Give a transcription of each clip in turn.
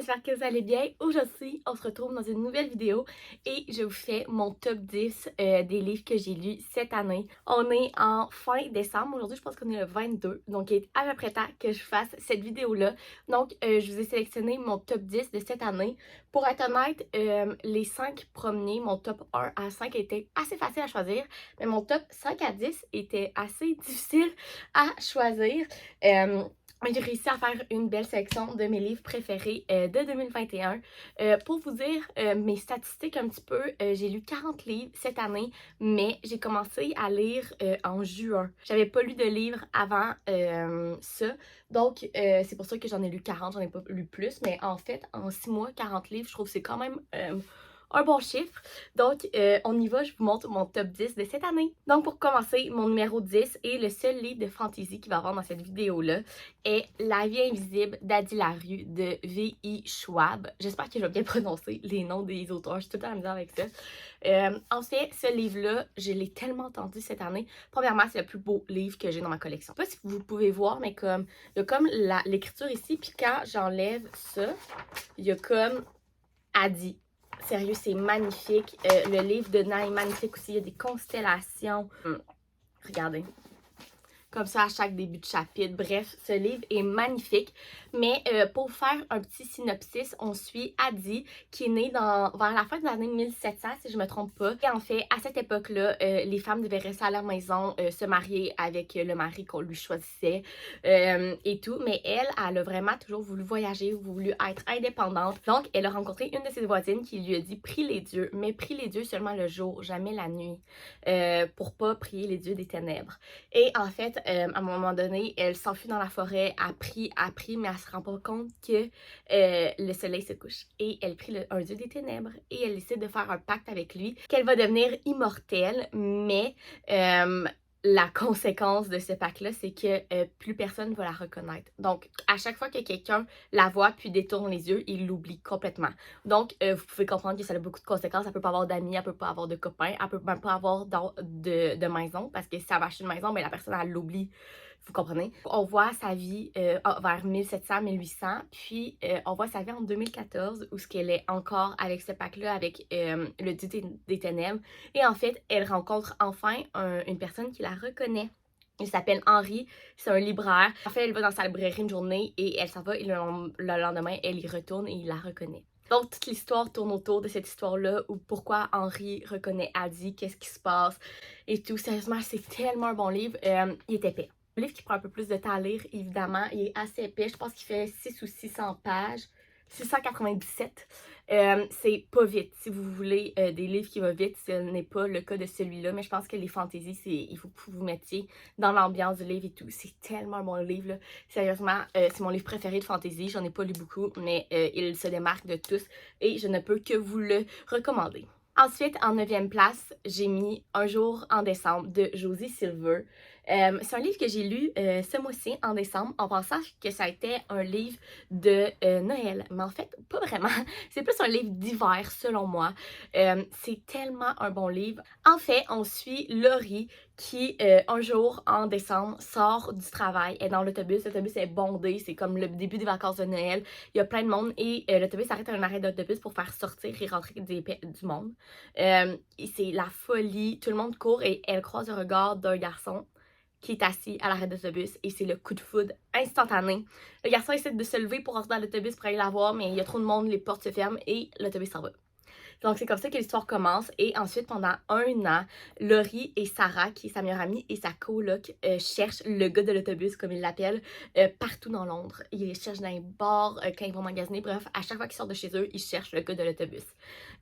j'espère que vous allez bien. Aujourd'hui, on se retrouve dans une nouvelle vidéo et je vous fais mon top 10 des livres que j'ai lus cette année. On est en fin décembre, aujourd'hui je pense qu'on est le 22, donc il est à peu près temps que je fasse cette vidéo-là. Donc je vous ai sélectionné mon top 10 de cette année. Pour être honnête, les 5 premiers, mon top 1 à 5 était assez facile à choisir, mais mon top 5 à 10 était assez difficile à choisir. J'ai réussi à faire une belle sélection de mes livres préférés de 2021. Pour vous dire mes statistiques un petit peu, j'ai lu 40 livres cette année, mais j'ai commencé à lire en juin. J'avais pas lu de livres avant ça, donc c'est pour ça que j'en ai lu 40, j'en ai pas lu plus, mais en fait, en 6 mois, 40 livres, je trouve que c'est quand même un bon chiffre. Donc, on y va, je vous montre mon top 10 de cette année. Donc, pour commencer, mon numéro 10 et le seul livre de fantasy qu'il va y avoir dans cette vidéo-là est La vie invisible d'Adi Larue de V.I. Schwab. J'espère que je vais bien prononcer les noms des auteurs, je suis tout le temps à la misère avec ça. En fait, ce livre-là, je l'ai tellement entendu cette année. Premièrement, c'est le plus beau livre que j'ai dans ma collection. Je sais pas si vous pouvez voir, mais comme il y a comme l'écriture ici, puis quand j'enlève ça, il y a comme Adi. Sérieux, c'est magnifique. Le livre de Nain est magnifique aussi. Il y a des constellations. Regardez. Comme ça à chaque début de chapitre. Bref, ce livre est magnifique. Mais pour faire un petit synopsis, on suit Adi qui est née vers la fin de l'année 1700, si je me trompe pas. Et en fait, à cette époque-là, les femmes devaient rester à leur maison, se marier avec le mari qu'on lui choisissait et tout. Mais elle a vraiment toujours voulu voyager, voulu être indépendante. Donc, elle a rencontré une de ses voisines qui lui a dit « Prie les dieux », mais prie les dieux seulement le jour, jamais la nuit, pour pas prier les dieux des ténèbres. Et en fait, à un moment donné, elle s'enfuit dans la forêt, a prie, mais elle se rend pas compte que le soleil se couche. Et elle prie un dieu des ténèbres et elle décide de faire un pacte avec lui, qu'elle va devenir immortelle, mais la conséquence de ce pacte-là, c'est que plus personne ne va la reconnaître. Donc, à chaque fois que quelqu'un la voit puis détourne les yeux, il l'oublie complètement. Donc, vous pouvez comprendre que ça a beaucoup de conséquences. Elle peut pas avoir d'amis, elle peut pas avoir de copains, elle peut même pas avoir de maison, parce que si elle va acheter une maison, mais la personne, elle l'oublie. Vous comprenez? On voit sa vie vers 1700-1800, puis on voit sa vie en 2014, où ce qu'elle est encore avec ce pacte-là, avec le dieu des ténèbres. Et en fait, elle rencontre enfin une personne qui la reconnaît. Il s'appelle Henri, c'est un libraire. En fait, elle va dans sa librairie une journée et elle s'en va et le lendemain, elle y retourne et il la reconnaît. Donc, toute l'histoire tourne autour de cette histoire-là, ou pourquoi Henri reconnaît Adi, qu'est-ce qui se passe et tout. Sérieusement, c'est tellement un bon livre. Il est épais. Un livre qui prend un peu plus de temps à lire, évidemment. Il est assez épais. Je pense qu'il fait 6 ou 600 pages. 697. C'est pas vite. Si vous voulez des livres qui vont vite, ce n'est pas le cas de celui-là, mais je pense que les fantaisies, il faut que vous vous mettiez dans l'ambiance du livre et tout. C'est tellement un bon livre, là. Sérieusement, c'est mon livre préféré de fantasy. J'en ai pas lu beaucoup, mais il se démarque de tous et je ne peux que vous le recommander. Ensuite, en 9e place, j'ai mis Un jour en décembre de Josie Silver. C'est un livre que j'ai lu ce mois-ci, en décembre, en pensant que ça a été un livre de Noël. Mais en fait, pas vraiment. C'est plus un livre d'hiver, selon moi. C'est tellement un bon livre. En fait, on suit Laurie qui, un jour en décembre, sort du travail, est dans l'autobus. L'autobus est bondé, c'est comme le début des vacances de Noël. Il y a plein de monde et l'autobus s'arrête à un arrêt d'autobus pour faire sortir et rentrer du monde. Et c'est la folie. Tout le monde court et elle croise le regard d'un garçon qui est assis à l'arrêt d'autobus et c'est le coup de foudre instantané. Le garçon essaie de se lever pour rentrer dans l'autobus pour aller la voir, mais il y a trop de monde, les portes se ferment et l'autobus s'en va. Donc, c'est comme ça que l'histoire commence. Et ensuite, pendant un an, Laurie et Sarah, qui est sa meilleure amie, et sa coloc, cherchent le gars de l'autobus, comme ils l'appellent, partout dans Londres. Ils les cherchent dans les bars, quand ils vont magasiner. Bref, à chaque fois qu'ils sortent de chez eux, ils cherchent le gars de l'autobus.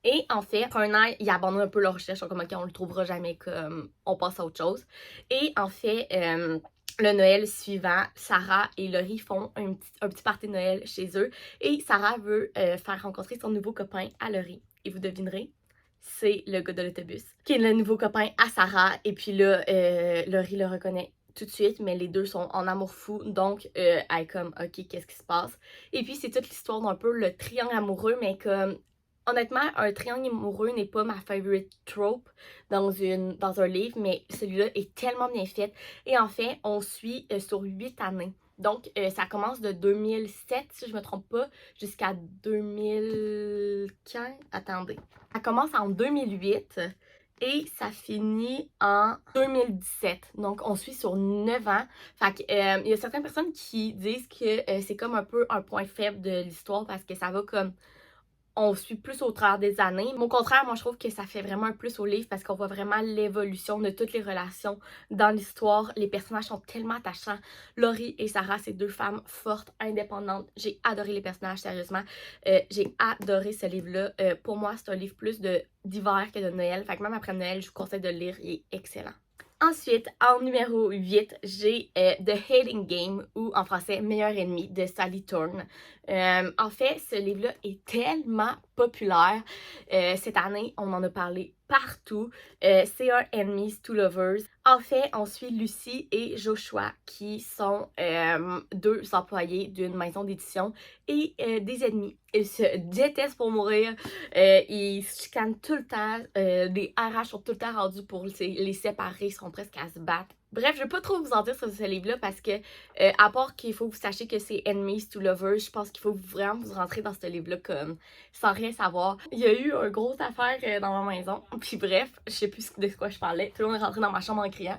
Et en fait, après un an, ils abandonnent un peu leur recherche. Comme, OK, on le trouvera jamais, comme on passe à autre chose. Et en fait, le Noël suivant, Sarah et Laurie font un petit party de Noël chez eux. Et Sarah veut faire rencontrer son nouveau copain à Laurie. Et vous devinerez, c'est le gars de l'autobus, qui est le nouveau copain à Sarah. Et puis là, Laurie le reconnaît tout de suite, mais les deux sont en amour fou. Donc, elle est comme, OK, qu'est-ce qui se passe? Et puis, c'est toute l'histoire d'un peu le triangle amoureux, mais comme, honnêtement, un triangle amoureux n'est pas ma favorite trope dans un livre, mais celui-là est tellement bien fait. Et en fait, on suit sur 8 années Donc, ça commence de 2007, si je me trompe pas, jusqu'à 2015. Attendez. Ça commence en 2008 et ça finit en 2017. Donc, on suit sur 9 ans. Fait que, il y a certaines personnes qui disent que c'est comme un peu un point faible de l'histoire parce que ça va comme on suit plus au travers des années. Mais au contraire, moi, je trouve que ça fait vraiment un plus au livre parce qu'on voit vraiment l'évolution de toutes les relations dans l'histoire. Les personnages sont tellement attachants. Laurie et Sarah, c'est deux femmes fortes, indépendantes. J'ai adoré les personnages, sérieusement. J'ai adoré ce livre-là. Pour moi, c'est un livre plus d'hiver que de Noël. Fait que même après Noël, je vous conseille de le lire. Il est excellent. Ensuite, en numéro 8, j'ai The Hating Game, ou en français Meilleur ennemi, de Sally Thorne. En fait, ce livre-là est tellement populaire. Cette année, on en a parlé partout. C'est un Enemies to Lovers. En fait, on suit Lucie et Joshua, qui sont deux employés d'une maison d'édition et des ennemis. Ils se détestent pour mourir. Ils se chicanent tout le temps. Les RH sont tout le temps rendus pour les séparer. Ils sont presque à se battre. Bref, je vais pas trop vous en dire sur ce livre-là parce que, à part qu'il faut que vous sachiez que c'est Enemies to Lovers, je pense qu'il faut vraiment vous rentrer dans ce livre-là comme sans rien savoir. Il y a eu une grosse affaire dans ma maison. Puis bref, je sais plus de quoi je parlais. Tout le monde est rentré dans ma chambre en criant.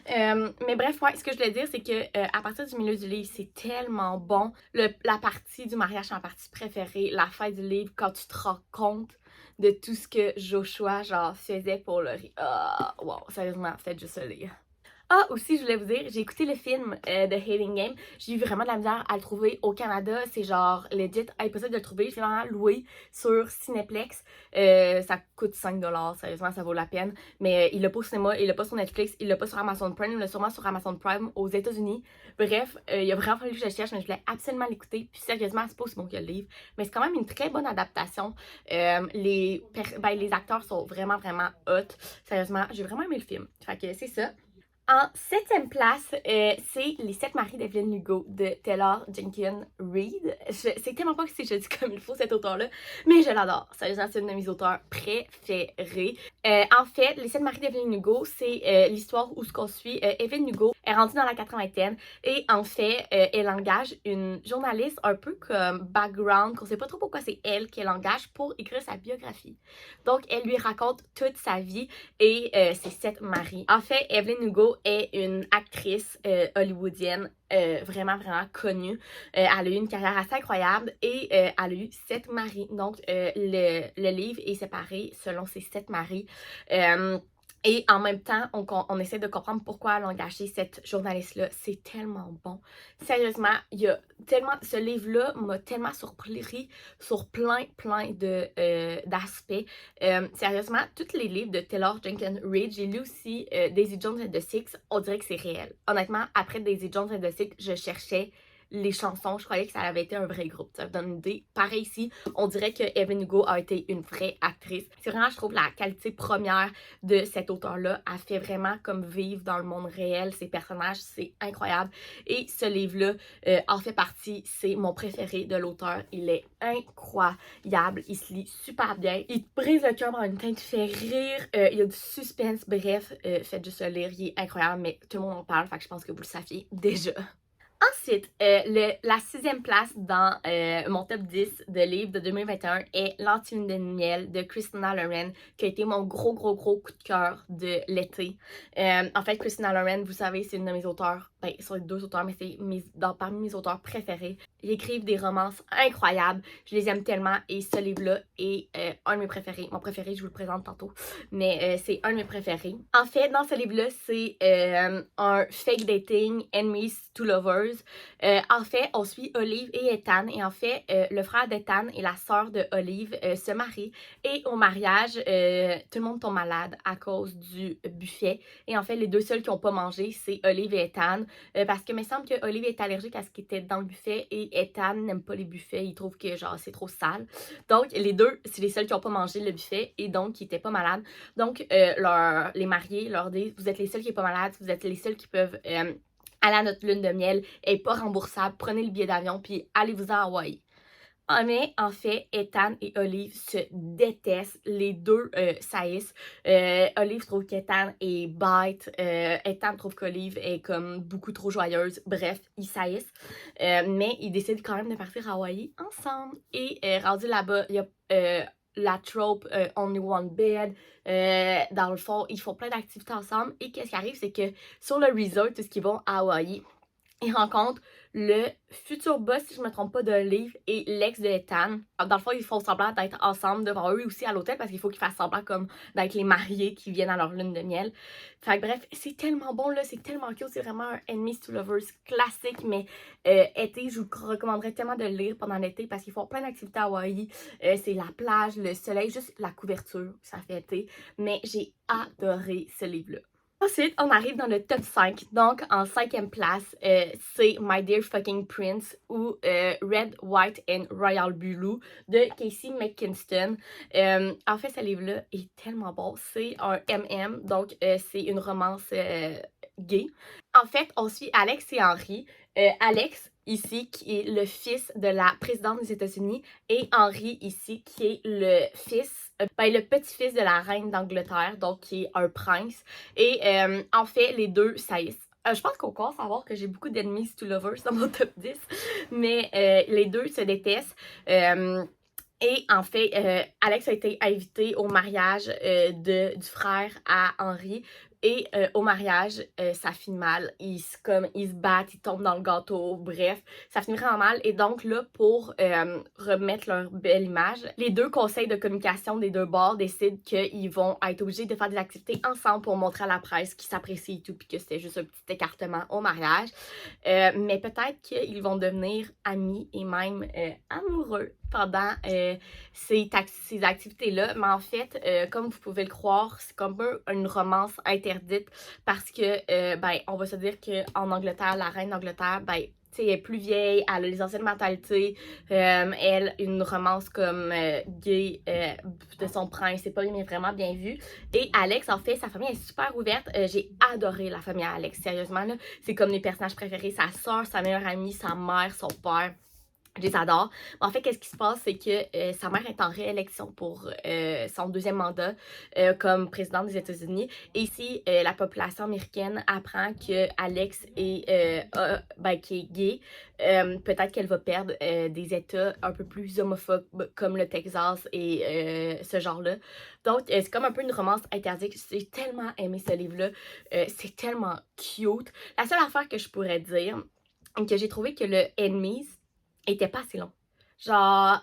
Mais bref, ouais, ce que je voulais dire, c'est que à partir du milieu du livre, c'est tellement bon. La partie du mariage, c'est ma partie préférée. La fin du livre, quand tu te rends compte de tout ce que Joshua genre faisait pour Laurie. Ah, wow, sérieusement, faites juste le lire. Ah, aussi, je voulais vous dire, j'ai écouté le film The Hating Game. J'ai eu vraiment de la misère à le trouver au Canada. C'est genre legit impossible de le trouver. J'ai vraiment loué sur Cineplex. Ça coûte 5$, sérieusement, ça vaut la peine. Mais il l'a pas au cinéma, il l'a pas sur Netflix, il l'a pas sur Amazon Prime, il l'a sûrement sur Amazon Prime aux États-Unis. Bref, il a vraiment fallu que je le cherche, mais je voulais absolument l'écouter. Puis sérieusement, c'est pas aussi bon que le livre. Mais c'est quand même une très bonne adaptation. Les acteurs sont vraiment, vraiment hot. Sérieusement, j'ai vraiment aimé le film. Fait que c'est ça. En septième place, c'est Les Sept maris d'Evelyn Hugo de Taylor Jenkins Reid. C'est tellement pas si je dis comme il faut cet auteur-là, mais je l'adore. Sérieusement, c'est une de mes auteurs préférés. En fait, Les Sept maris d'Evelyn Hugo, c'est l'histoire où ce qu'on suit Evelyn Hugo est rendue dans la 80e et en fait, elle engage une journaliste un peu comme background, qu'on sait pas trop pourquoi c'est elle qu'elle engage pour écrire sa biographie. Donc, elle lui raconte toute sa vie et ses sept maris. En fait, Evelyn Hugo est une actrice hollywoodienne vraiment, vraiment connue. Elle a eu une carrière assez incroyable et elle a eu 7 maris. Donc, le livre est séparé selon ses 7 maris. Et en même temps, on essaie de comprendre pourquoi elle a engagé cette journaliste-là. C'est tellement bon. Sérieusement, il y a tellement, ce livre-là m'a tellement surpris sur plein d'aspects. Sérieusement, tous les livres de Taylor Jenkins Reid, j'ai lu aussi Daisy Jones and the Six, on dirait que c'est réel. Honnêtement, après Daisy Jones and the Six, je cherchais les chansons, je croyais que ça avait été un vrai groupe. Ça vous donne une idée. Pareil ici, on dirait que Evelyn Hugo a été une vraie actrice. C'est vraiment, je trouve, la qualité première de cet auteur-là. Elle fait vraiment comme vivre dans le monde réel ses personnages. C'est incroyable. Et ce livre-là en fait partie. C'est mon préféré de l'auteur. Il est incroyable. Il se lit super bien. Il te brise le cœur en même temps. Il te fait rire. Il y a du suspense. Bref, faites juste le lire. Il est incroyable, mais tout le monde en parle. Fait que je pense que vous le saviez déjà. Ensuite, la sixième place dans mon top 10 de livres de 2021 est L'Antilune de miel de Christina Lauren, qui a été mon gros coup de cœur de l'été. En fait, Christina Lauren, vous savez, c'est une de mes auteurs, ben, ce sont les deux auteurs, mais c'est parmi mes auteurs préférés. Ils écrivent des romances incroyables, je les aime tellement et ce livre-là est un de mes préférés. Mon préféré, je vous le présente tantôt, mais c'est un de mes préférés. En fait, dans ce livre-là, c'est un fake dating, enemies to lovers. En fait, on suit Olive et Ethan et en fait, le frère d'Ethan et la sœur de Olive se marient et au mariage, tout le monde tombe malade à cause du buffet et en fait, les deux seuls qui n'ont pas mangé, c'est Olive et Ethan parce que il me semble que Olive est allergique à ce qui était dans le buffet et Ethan n'aime pas les buffets, il trouve que genre c'est trop sale. Donc, les deux, c'est les seuls qui n'ont pas mangé le buffet et donc qui n'étaient pas malades. Donc, les mariés leur disent, vous êtes les seuls qui n'êtes pas malades, vous êtes les seuls qui peuvent aller à notre lune de miel, elle n'est pas remboursable, prenez le billet d'avion puis allez-vous à Hawaï. Mais en fait, Ethan et Olive se détestent. Les deux saillissent. Olive trouve qu'Ethan est bête. Ethan trouve qu'Olive est comme beaucoup trop joyeuse. Bref, ils saillissent. Mais ils décident quand même de partir à Hawaï ensemble. Et rendu là-bas, il y a la trope Only One Bed. Dans le fond, ils font plein d'activités ensemble. Et qu'est-ce qui arrive, c'est que sur le resort, tout ce qu'ils vont à Hawaï, ils rencontrent le futur boss, si je me trompe pas, d'Olive et l'ex de Ethan. Dans le fond, ils font semblant d'être ensemble devant eux aussi à l'hôtel parce qu'il faut qu'ils fassent semblant comme d'être les mariés qui viennent à leur lune de miel. Fait que bref, c'est tellement bon là, c'est tellement cute, c'est vraiment un Enemies to Lovers classique, mais été, je vous recommanderais tellement de le lire pendant l'été parce qu'ils font plein d'activités à Hawaï. C'est la plage, le soleil, juste la couverture, ça fait été. Mais j'ai adoré ce livre-là. Ensuite, on arrive dans le top 5. Donc, en 5e place, c'est My Dear Fucking Prince ou Red, White and Royal Blue de Casey McKinston. En fait, ce livre-là est tellement bon. C'est un MM, donc c'est une romance gay. En fait, on suit Alex et Henry. Alex, ici, qui est le fils de la présidente des États-Unis, et Henry, ici, qui est le petit-fils de la reine d'Angleterre, donc qui est un prince. Et en fait, les deux saillissent. Je pense qu'on commence à voir que j'ai beaucoup d'ennemis to lovers dans mon top 10, mais les deux se détestent. Et en fait, Alex a été invité au mariage du frère à Henry. Et au mariage, ça finit mal. Ils se battent, ils tombent dans le gâteau, bref, ça finit vraiment mal. Et donc là, pour remettre leur belle image, les deux conseils de communication des deux bords décident qu'ils vont être obligés de faire des activités ensemble pour montrer à la presse qu'ils s'apprécient et tout, puis que c'était juste un petit écartement au mariage. Mais peut-être qu'ils vont devenir amis et même amoureux pendant ces activités-là. Mais en fait, comme vous pouvez le croire, c'est comme une romance interdite parce que, ben, on va se dire qu'en Angleterre, la reine d'Angleterre, ben, elle est plus vieille, elle a les anciennes mentalités, elle, une romance comme gay de son prince, c'est pas vraiment bien vu. Et Alex, en fait, sa famille est super ouverte. J'ai adoré la famille à Alex, sérieusement, là. C'est comme les personnages préférés, sa soeur, sa meilleure amie, sa mère, son père. Je les adore. En fait, qu'est-ce qui se passe, c'est que sa mère est en réélection pour son 2e mandat comme présidente des États-Unis. Et si la population américaine apprend que Alex est, qui est gay, peut-être qu'elle va perdre des États un peu plus homophobes comme le Texas et ce genre-là. Donc, c'est comme un peu une romance interdite. J'ai tellement aimé ce livre-là. C'est tellement cute. La seule affaire que je pourrais dire, que j'ai trouvé que le Enemies était pas assez long. Genre,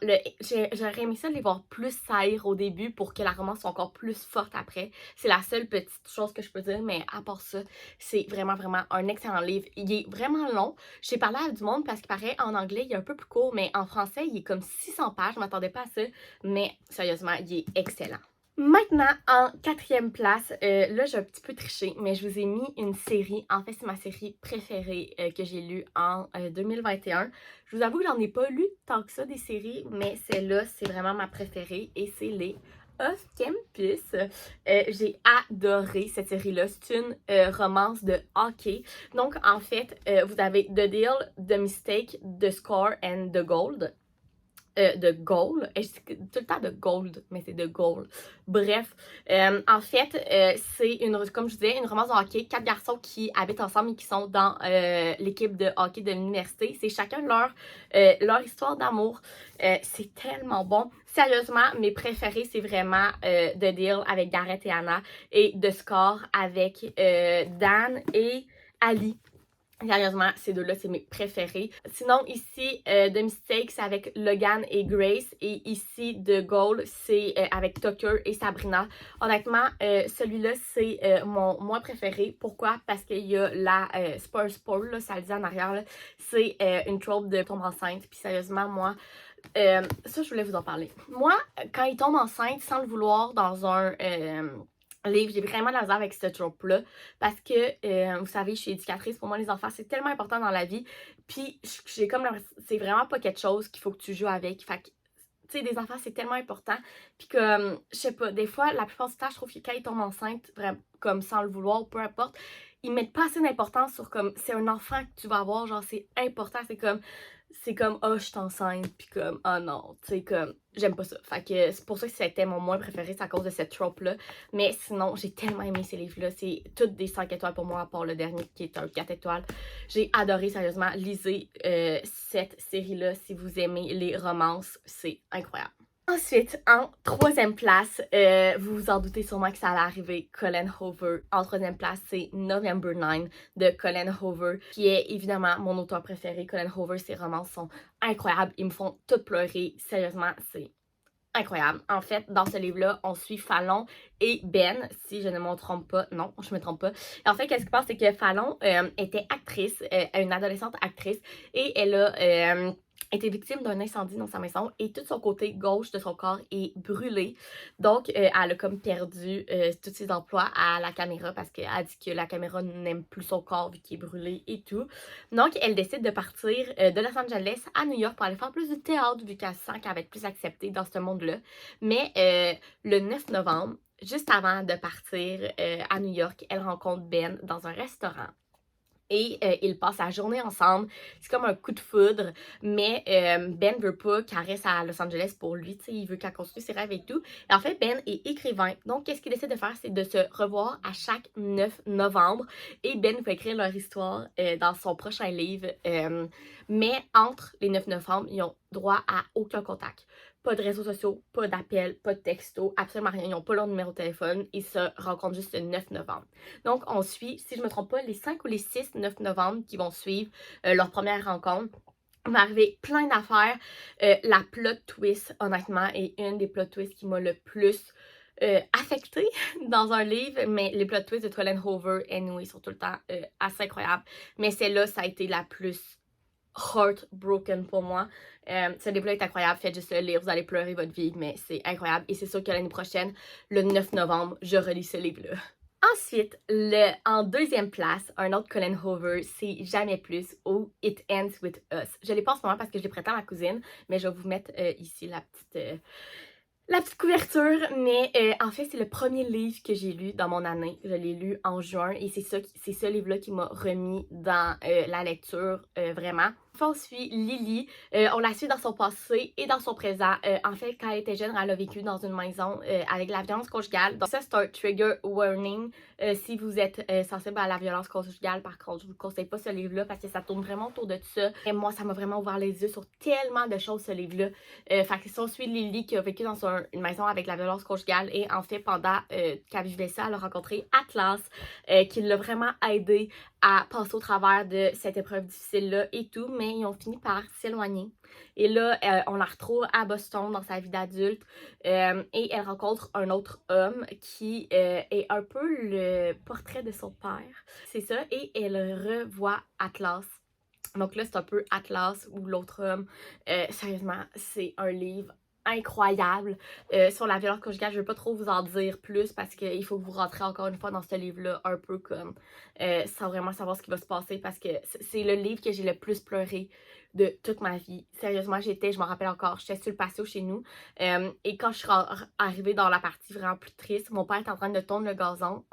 j'aurais aimé ça de les voir plus saillir au début pour que la romance soit encore plus forte après. C'est la seule petite chose que je peux dire, mais à part ça, c'est vraiment, vraiment un excellent livre. Il est vraiment long. J'ai parlé à du monde parce qu'il paraît en anglais, il est un peu plus court, mais en français, il est comme 600 pages. Je m'attendais pas à ça, mais sérieusement, il est excellent. Maintenant, en 4e place, là j'ai un petit peu triché, mais je vous ai mis une série. En fait, c'est ma série préférée que j'ai lue en 2021. Je vous avoue que j'en ai pas lu tant que ça des séries, mais celle-là, c'est vraiment ma préférée et c'est les Off Campus. J'ai adoré cette série-là. C'est une romance de hockey. Donc, en fait, vous avez The Deal, The Mistake, The Score and The Gold. De goal. Je dis tout le temps de gold, mais c'est de goal. Bref, en fait, c'est comme je disais, une romance de hockey. 4 garçons qui habitent ensemble et qui sont dans l'équipe de hockey de l'université. C'est chacun leur histoire d'amour. C'est tellement bon. Sérieusement, mes préférés, c'est vraiment The Deal avec Gareth et Anna et The Score avec Dan et Ali. Sérieusement, ces deux-là, c'est mes préférés. Sinon, ici, The Mistake, c'est avec Logan et Grace. Et ici, The Goal, c'est avec Tucker et Sabrina. Honnêtement, celui-là, c'est mon moins préféré. Pourquoi? Parce qu'il y a la spoil, là, ça le dit en arrière, c'est une trope de tombe enceinte. Puis sérieusement, moi, ça, je voulais vous en parler. Moi, quand il tombe enceinte sans le vouloir dans un livre, j'ai vraiment de la misère avec cette trope-là parce que, vous savez, je suis éducatrice, pour moi les enfants c'est tellement important dans la vie, puis j'ai comme c'est vraiment pas quelque chose qu'il faut que tu joues avec, fait que, tu sais, des enfants c'est tellement important, puis comme, je sais pas, des fois, la plupart du temps, je trouve que quand ils tombent enceintes, vraiment, comme sans le vouloir, peu importe, ils mettent pas assez d'importance sur comme, c'est un enfant que tu vas avoir, genre c'est important, c'est comme, c'est comme oh je suis enceinte puis comme oh non, tu sais comme j'aime pas ça. Fait que c'est pour ça que c'était mon moins préféré, c'est à cause de cette trope là. Mais sinon, j'ai tellement aimé ces livres-là, c'est toutes des 5 étoiles pour moi à part le dernier qui est un 4 étoiles. J'ai adoré sérieusement, lisez cette série-là si vous aimez les romances, c'est incroyable. Ensuite, en troisième place, vous vous en doutez sûrement que ça allait arriver, Colin Hoover. En troisième place, c'est November 9 de Colin Hoover, qui est évidemment mon auteur préféré. Colin Hoover, ses romans sont incroyables, ils me font toutes pleurer. Sérieusement, c'est incroyable. En fait, dans ce livre-là, on suit Fallon et Ben, si je ne me trompe pas. Non, je me trompe pas. Et en fait, qu'est-ce qui se passe, c'est que Fallon était actrice, une adolescente actrice, et elle a été victime d'un incendie dans sa maison et tout son côté gauche de son corps est brûlé. Donc, elle a comme perdu tous ses emplois à la caméra parce qu'elle a dit que la caméra n'aime plus son corps vu qu'il est brûlé et tout. Donc, elle décide de partir de Los Angeles à New York pour aller faire plus du théâtre vu qu'elle sent qu'elle va être plus acceptée dans ce monde-là. Mais le 9 novembre, juste avant de partir à New York, elle rencontre Ben dans un restaurant. Et ils passent la journée ensemble. C'est comme un coup de foudre. Mais Ben veut pas qu'elle reste à Los Angeles pour lui. Il veut qu'elle continue ses rêves et tout. Et en fait, Ben est écrivain. Donc, qu'est-ce qu'il essaie de faire? C'est de se revoir à chaque 9 novembre. Et Ben va écrire leur histoire dans son prochain livre. Mais entre les 9 novembre, ils ont droit à aucun contact. Pas de réseaux sociaux, pas d'appels, pas de textos, absolument rien. Ils n'ont pas leur numéro de téléphone. Ils se rencontrent juste le 9 novembre. Donc, on suit, si je ne me trompe pas, les 5 ou les 6 9 novembre qui vont suivre leur première rencontre. Il va arriver plein d'affaires. La plot twist, honnêtement, est une des plot twists qui m'a le plus affectée dans un livre. Mais les plot twists de Colin Hoover, anyway, sont tout le temps assez incroyables. Mais celle-là, ça a été la plus heartbroken pour moi. Ce livre-là est incroyable, faites juste le lire, vous allez pleurer votre vie, mais c'est incroyable. Et c'est sûr que l'année prochaine, le 9 novembre, je relis ce livre-là. Ensuite, en deuxième place, un autre Colin Hoover, c'est Jamais plus ou It Ends With Us. Je l'ai pas en ce moment parce que je l'ai prêté à ma cousine, mais je vais vous mettre ici la petite couverture, mais en fait, c'est le premier livre que j'ai lu dans mon année. Je l'ai lu en juin et c'est ce livre-là qui m'a remis dans la lecture, vraiment. On suit Lily, on la suit dans son passé et dans son présent. En fait, quand elle était jeune, elle a vécu dans une maison avec la violence conjugale. Donc ça, c'est un trigger warning. Si vous êtes sensible à la violence conjugale, par contre, je vous conseille pas ce livre-là parce que ça tourne vraiment autour de ça. Et moi, ça m'a vraiment ouvert les yeux sur tellement de choses, ce livre-là. Fait que si on suit Lily qui a vécu dans une maison avec la violence conjugale et en fait, pendant qu'elle vivait ça, elle a rencontré Atlas qui l'a vraiment aidé à passer au travers de cette épreuve difficile-là et tout, mais ils ont fini par s'éloigner. Et là, on la retrouve à Boston dans sa vie d'adulte et elle rencontre un autre homme qui est un peu le portrait de son père. C'est ça, et elle revoit Atlas. Donc là, c'est un peu Atlas ou l'autre homme. Sérieusement, c'est un livre incroyable sur la violence conjugale. Je ne veux pas trop vous en dire plus parce qu'il faut que vous rentrez encore une fois dans ce livre-là un peu comme sans vraiment savoir ce qui va se passer parce que c'est le livre que j'ai le plus pleuré de toute ma vie. Sérieusement, je m'en rappelle encore, j'étais sur le patio chez nous et quand je suis arrivée dans la partie vraiment plus triste, mon père était en train de tondre le gazon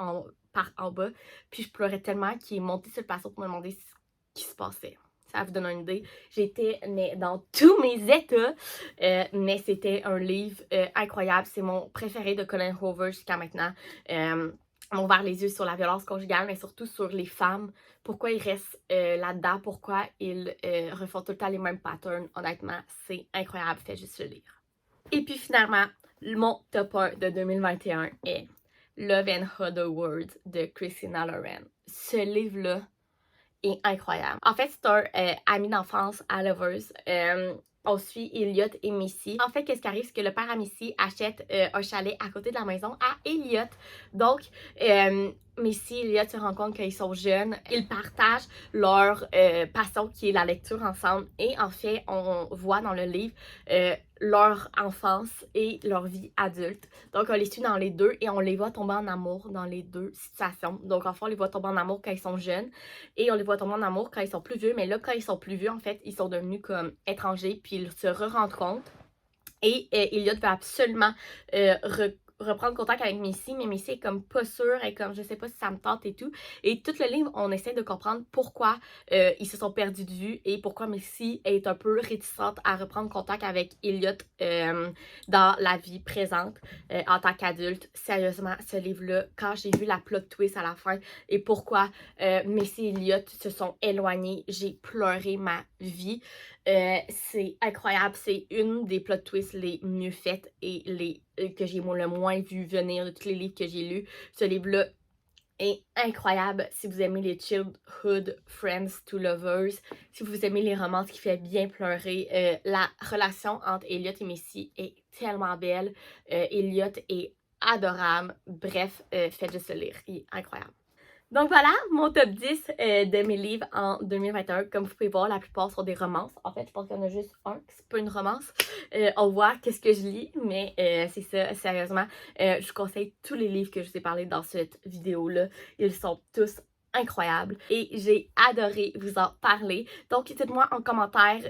par en bas, puis je pleurais tellement qu'il est monté sur le patio pour me demander ce qui se passait. Ça vous donne une idée. J'étais dans tous mes états, mais c'était un livre incroyable. C'est mon préféré de Colin Hoover jusqu'à maintenant. On ouvert les yeux sur la violence conjugale, mais surtout sur les femmes. Pourquoi ils restent là-dedans, pourquoi ils refont tout le temps les mêmes patterns. Honnêtement, c'est incroyable. Faites juste le lire. Et puis finalement, mon top 1 de 2021 est Love and Other Words de Christina Lauren. Ce livre-là est incroyable. En fait, c'est un ami d'enfance à Lovers. On suit Elliot et Missy. En fait, qu'est-ce qui arrive, c'est que le père à Missy achète un chalet à côté de la maison à Elliot. Donc, Missy et Elliot se rendent compte qu'ils sont jeunes. Ils partagent leur passion qui est la lecture ensemble. Et en fait, on voit dans le livre leur enfance et leur vie adulte. Donc, on les suit dans les deux et on les voit tomber en amour dans les deux situations. Donc, en fait, on les voit tomber en amour quand ils sont jeunes et on les voit tomber en amour quand ils sont plus vieux. Mais là, quand ils sont plus vieux, en fait, ils sont devenus comme étrangers puis ils se re-rencontrent. Et Elliot veut absolument reprendre contact avec Missy, mais Missy est comme pas sûre, elle est comme je sais pas si ça me tente et tout. Et tout le livre, on essaie de comprendre pourquoi ils se sont perdus de vue et pourquoi Missy est un peu réticente à reprendre contact avec Elliot dans la vie présente en tant qu'adulte. Sérieusement, ce livre-là, quand j'ai vu la plot twist à la fin et pourquoi Missy et Elliot se sont éloignés, j'ai pleuré ma vie. C'est incroyable, c'est une des plot twists les mieux faites et les que j'ai le moins vu venir de tous les livres que j'ai lus. Ce livre-là est incroyable si vous aimez les childhood friends to lovers, si vous aimez les romances qui fait bien pleurer. La relation entre Elliot et Missy est tellement belle. Elliot est adorable. Bref, faites juste le lire, il est incroyable. Donc voilà, mon top 10 de mes livres en 2021. Comme vous pouvez voir, la plupart sont des romances. En fait, je pense qu'il y en a juste un qui c'est pas une romance. On voit qu'est-ce que je lis, mais c'est ça, sérieusement. Je vous conseille tous les livres que je vous ai parlé dans cette vidéo-là. Ils sont tous incroyables et j'ai adoré vous en parler. Donc, dites-moi en commentaire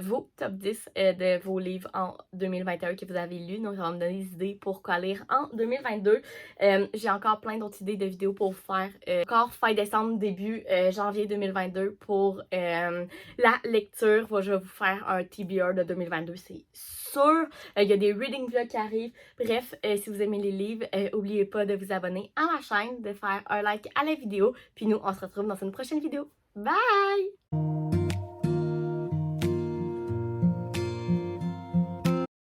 vos top 10 de vos livres en 2021 que vous avez lus. Donc, ça va me donner des idées pour quoi lire en 2022. J'ai encore plein d'autres idées de vidéos pour vous faire. Encore fin décembre, début janvier 2022 pour la lecture. Je vais vous faire un TBR de 2022, c'est sûr. Il y a des reading vlogs qui arrivent. Bref, si vous aimez les livres, n'oubliez pas de vous abonner à ma chaîne, de faire un like à la vidéo. Puis nous, on se retrouve dans une prochaine vidéo. Bye!